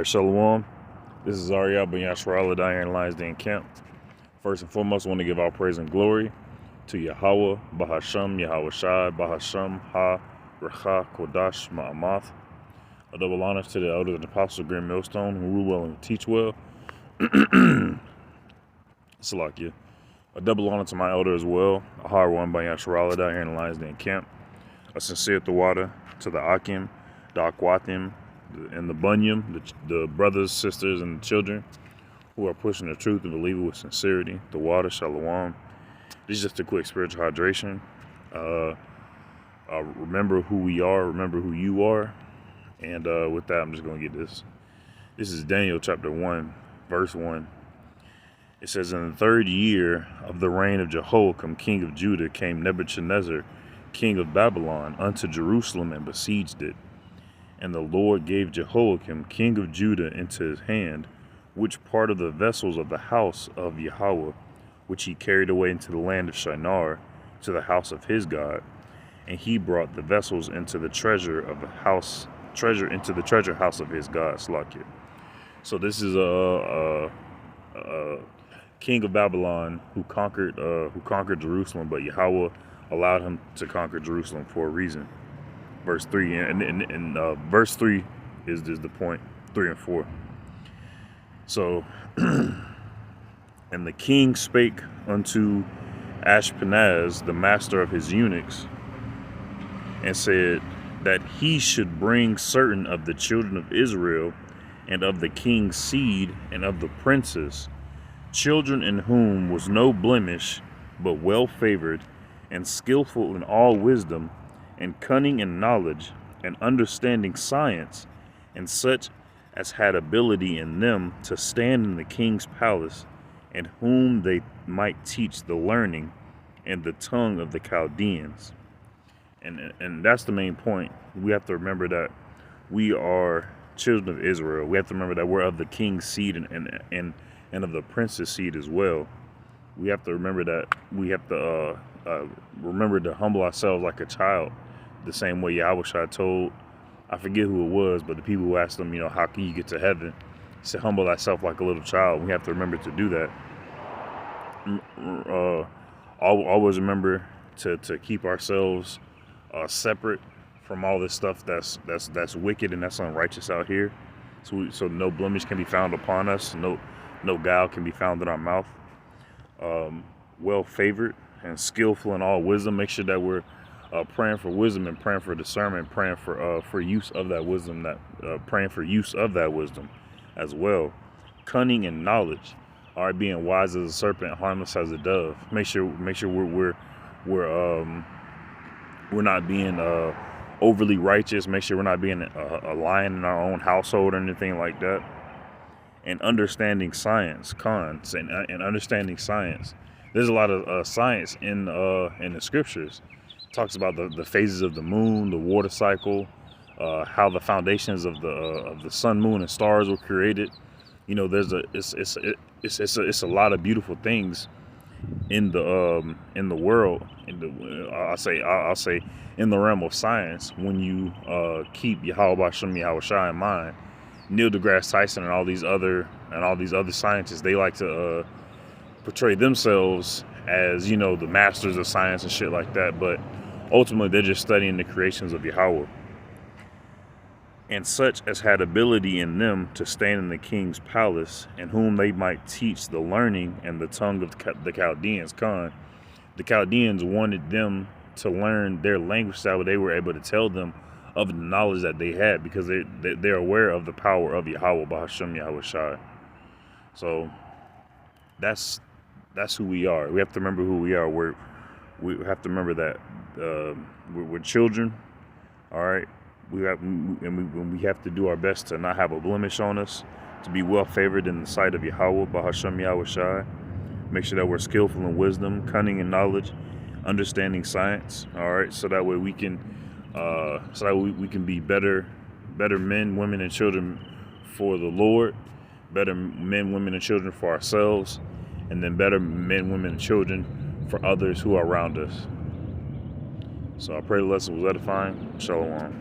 Shalom. This is Ariel Ben Yashar down here in Lions Den Camp. First and foremost, I want to give all praise and glory to Yahweh, Bahasham, Yahweh Shai, Bahasham, Ha, Recha, Kodash, Ma'amath. A double honor to the elders and apostles of Grand Millstone who rule well and teach well. Salakia. A double honor to my elder as well, a hard one by Yashar down here in Lions Den Camp. A sincere Thawada to the Akim, the Akwatim, and the Bunyam, the brothers, sisters, and the children who are pushing the truth and believe it with sincerity. The water, Shalom. This is just a quick spiritual hydration. Remember who we are, remember who you are. And with that, I'm just going to get this. This is Daniel chapter 1, verse 1. It says, in the 3rd year of the reign of Jehoiakim, king of Judah, came Nebuchadnezzar, king of Babylon, unto Jerusalem and besieged it. And the Lord gave Jehoiakim, king of Judah, into his hand, which part of the vessels of the house of Yahweh, which he carried away into the land of Shinar, to the house of his God. And he brought the vessels into the treasure of the house, into the treasure house of his God, Slakia. So this is a king of Babylon who conquered Jerusalem, but Yahweh allowed him to conquer Jerusalem for a reason. Verse 3 and verse 3 is the point, 3 and 4. So and the king spake unto Ashpenaz, the master of his eunuchs, and said that he should bring certain of the children of Israel and of the king's seed and of the princes, children in whom was no blemish, but well favored and skillful in all wisdom and cunning in knowledge and understanding science, and such as had ability in them to stand in the king's palace, and whom they might teach the learning and the tongue of the Chaldeans. And that's the main point. We have to remember that we are children of Israel. We have to remember that we're of the king's seed and of the prince's seed as well. We have to remember that we have to remember to humble ourselves like a child, the same way Yahweh told, I forget who it was, but the people who asked him, how can you get to heaven? He said, humble thyself like a little child. We have to remember to do that. Always remember to keep ourselves separate from all this stuff that's wicked and that's unrighteous out here. So no blemish can be found upon us. No guile can be found in our mouth. Well favored and skillful in all wisdom. Make sure that we're praying for wisdom and praying for discernment, praying for use of that wisdom, praying for use of that wisdom as well. Cunning and knowledge. All right, being wise as a serpent, harmless as a dove. Make sure we're not being overly righteous. Make sure we're not being a lion in our own household or anything like that. And understanding science, cons, and understanding science. There's a lot of science in the scriptures. It talks about the phases of the moon, the water cycle, how the foundations of the sun, moon, and stars were created. It's a lot of beautiful things in the world. I'll say in the realm of science, when you keep Yahweh Bashem, Yahweh Shai in mind. Neil deGrasse Tyson and all these other scientists, they like to portray themselves as the masters of science and shit like that, but ultimately they're just studying the creations of Yahweh. And such as had ability in them to stand in the king's palace, and whom they might teach the learning and the tongue of the Chaldeans. The Chaldeans wanted them to learn their language so that they were able to tell them of the knowledge that they had, because they're aware of the power of Yahweh, Bahasham, Yahweh Shai. So that's who we are. We have to remember who we are. We have to remember that we're children. All right. We have to do our best to not have a blemish on us, to be well favored in the sight of Yahweh, Bahasham, Yahweh Shai. Make sure that we're skillful in wisdom, cunning in knowledge, understanding science. All right. So that way we can be better men, women, and children for the Lord, better men, women, and children for ourselves, and then better men, women, and children for others who are around us. So I pray the lesson was edifying. Shalom.